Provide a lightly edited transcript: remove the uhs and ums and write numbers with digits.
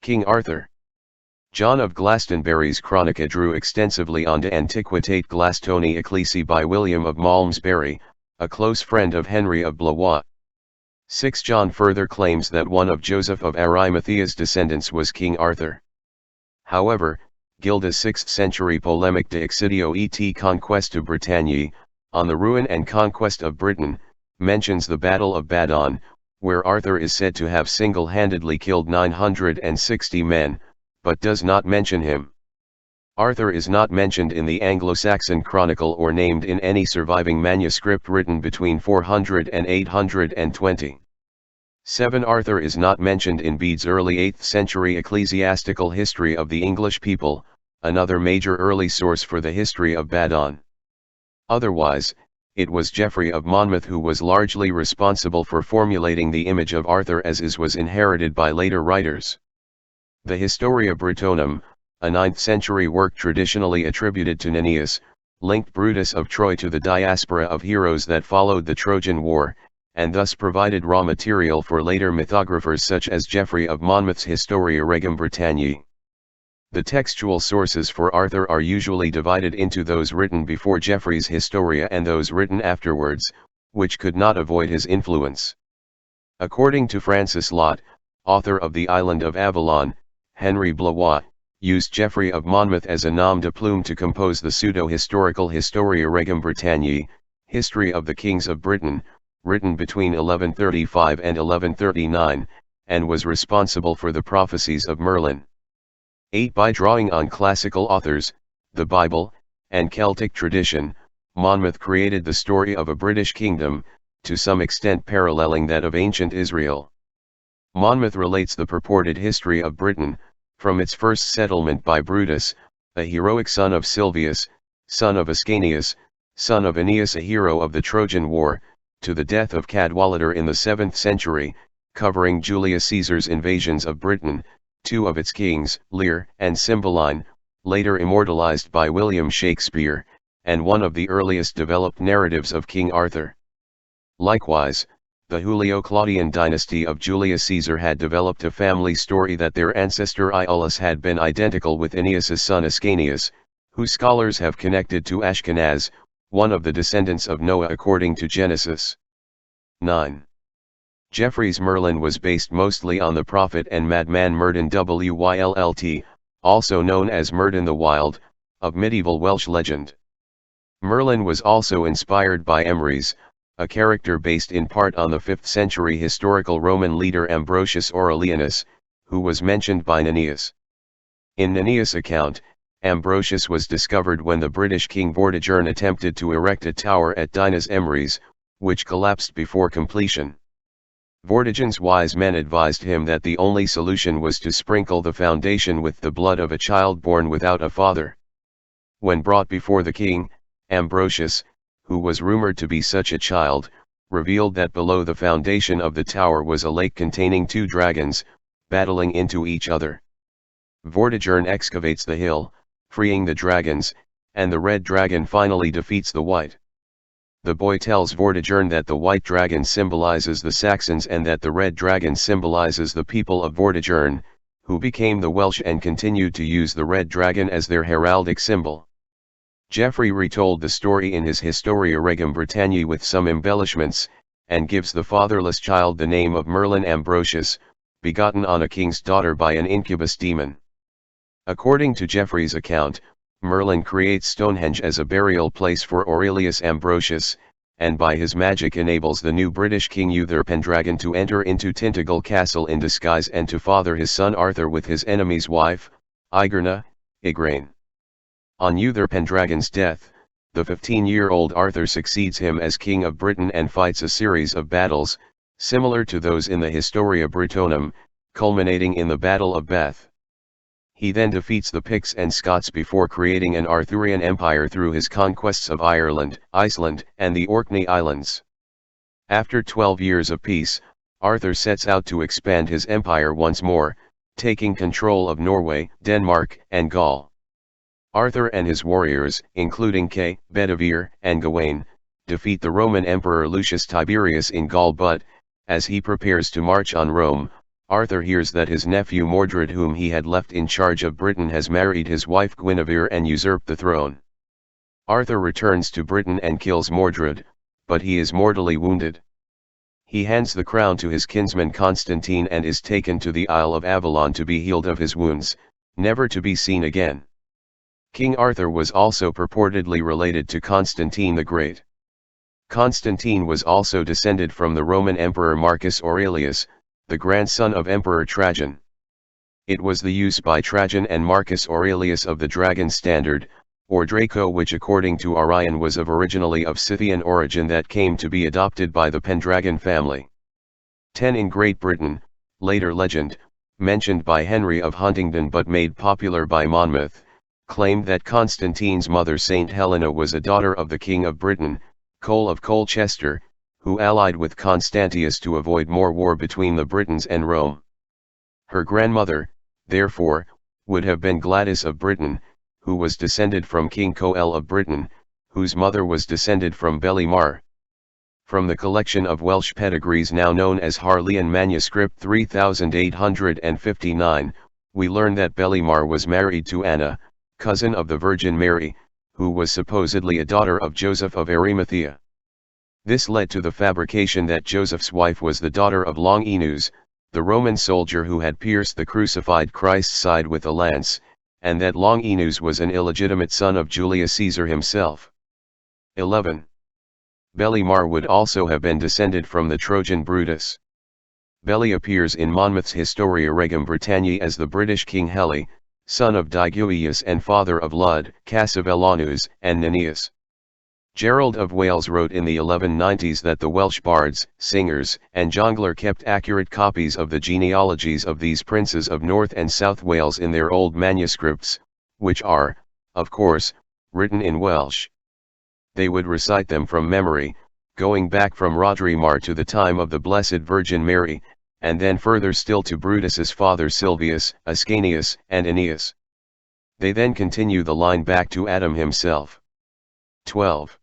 King Arthur. John of Glastonbury's Chronica drew extensively on De Antiquitate Glastoni Ecclesi by William of Malmesbury, a close friend of Henry of Blois. 6 John further claims that one of Joseph of Arimathea's descendants was King Arthur. However, Gilda's 6th century polemic De Excidio et Conquestu Britanniae, on the ruin and conquest of Britain, mentions the Battle of Badon, where Arthur is said to have single-handedly killed 960 men, but does not mention him. Arthur is not mentioned in the Anglo-Saxon Chronicle or named in any surviving manuscript written between 400 and 820. 7 Arthur is not mentioned in Bede's early 8th century Ecclesiastical History of the English People, another major early source for the history of Badon. Otherwise, it was Geoffrey of Monmouth who was largely responsible for formulating the image of Arthur as was inherited by later writers. The Historia Britonum, a 9th century work traditionally attributed to Nennius, linked Brutus of Troy to the diaspora of heroes that followed the Trojan War, and thus provided raw material for later mythographers such as Geoffrey of Monmouth's Historia Regum Britanniae. The textual sources for Arthur are usually divided into those written before Geoffrey's Historia and those written afterwards, which could not avoid his influence. According to Francis Lott, author of The Island of Avalon, Henry Blois used Geoffrey of Monmouth as a nom de plume to compose the pseudo-historical Historia Regum Britanniae, History of the Kings of Britain, written between 1135 and 1139, and was responsible for the prophecies of Merlin. 8 By drawing on classical authors, the Bible, and Celtic tradition, Monmouth created the story of a British kingdom, to some extent paralleling that of ancient Israel. Monmouth relates the purported history of Britain, from its first settlement by Brutus, a heroic son of Silvius, son of Ascanius, son of Aeneas, a hero of the Trojan War, to the death of Cadwallader in the 7th century, covering Julius Caesar's invasions of Britain, 2 of its kings, Lear and Cymbeline, later immortalized by William Shakespeare, and one of the earliest developed narratives of King Arthur. Likewise, the Julio-Claudian dynasty of Julius Caesar had developed a family story that their ancestor Iollas had been identical with Aeneas's son Ascanius, who scholars have connected to Ashkenaz, one of the descendants of Noah according to Genesis. 9. Geoffrey's Merlin was based mostly on the prophet and madman Myrddin Wyllt, also known as Myrddin the Wild, of medieval Welsh legend. Merlin was also inspired by Emrys, a character based in part on the 5th century historical Roman leader Ambrosius Aurelianus, who was mentioned by Nennius. In Nennius' account, Ambrosius was discovered when the British king Vortigern attempted to erect a tower at Dinas Emrys, which collapsed before completion. Vortigern's wise men advised him that the only solution was to sprinkle the foundation with the blood of a child born without a father. When brought before the king, Ambrosius, who was rumored to be such a child, revealed that below the foundation of the tower was a lake containing 2 dragons, battling into each other. Vortigern excavates the hill, freeing the dragons, and the red dragon finally defeats the white. The boy tells Vortigern that the white dragon symbolizes the Saxons and that the red dragon symbolizes the people of Vortigern, who became the Welsh and continued to use the red dragon as their heraldic symbol. Geoffrey retold the story in his Historia Regum Britanniae with some embellishments, and gives the fatherless child the name of Merlin Ambrosius, begotten on a king's daughter by an incubus demon. According to Geoffrey's account, Merlin creates Stonehenge as a burial place for Aurelius Ambrosius, and by his magic enables the new British king Uther Pendragon to enter into Tintagel Castle in disguise and to father his son Arthur with his enemy's wife, Igerna, Igraine. On Uther Pendragon's death, the 15-year-old Arthur succeeds him as king of Britain and fights a series of battles, similar to those in the Historia Britonum, culminating in the Battle of Bath. He then defeats the Picts and Scots before creating an Arthurian empire through his conquests of Ireland, Iceland, and the Orkney Islands. After 12 years of peace, Arthur sets out to expand his empire once more, taking control of Norway, Denmark, and Gaul. Arthur and his warriors, including Kay, Bedivere, and Gawain, defeat the Roman Emperor Lucius Tiberius in Gaul but, as he prepares to march on Rome, Arthur hears that his nephew Mordred, whom he had left in charge of Britain, has married his wife Guinevere and usurped the throne. Arthur returns to Britain and kills Mordred, but he is mortally wounded. He hands the crown to his kinsman Constantine and is taken to the Isle of Avalon to be healed of his wounds, never to be seen again. King Arthur was also purportedly related to Constantine the Great. Constantine was also descended from the Roman Emperor Marcus Aurelius, the grandson of Emperor Trajan. It was the use by Trajan and Marcus Aurelius of the dragon standard, or Draco, which according to Arrian was originally of Scythian origin, that came to be adopted by the Pendragon family. 10 In Great Britain, later legend, mentioned by Henry of Huntingdon but made popular by Monmouth, claimed that Constantine's mother Saint Helena was a daughter of the King of Britain, Cole of Colchester, who allied with Constantius to avoid more war between the Britons and Rome. Her grandmother, therefore, would have been Gladys of Britain, who was descended from King Coel of Britain, whose mother was descended from Belimar. From the collection of Welsh pedigrees now known as Harleian Manuscript 3859, we learn that Belimar was married to Anna, cousin of the Virgin Mary, who was supposedly a daughter of Joseph of Arimathea. This led to the fabrication that Joseph's wife was the daughter of Longinus, the Roman soldier who had pierced the crucified Christ's side with a lance, and that Longinus was an illegitimate son of Julius Caesar himself. 11. Belimar would also have been descended from the Trojan Brutus. Beli appears in Monmouth's Historia Regum Britanniae as the British King Heli, son of Diguius and father of Lud, Cassivellaunus, and Nennius. Gerald of Wales wrote in the 1190s that the Welsh bards, singers, and jongleur kept accurate copies of the genealogies of these princes of North and South Wales in their old manuscripts, which are, of course, written in Welsh. They would recite them from memory, going back from Rodrimar to the time of the Blessed Virgin Mary, and then further still to Brutus's father Silvius, Ascanius, and Aeneas. They then continue the line back to Adam himself. 12.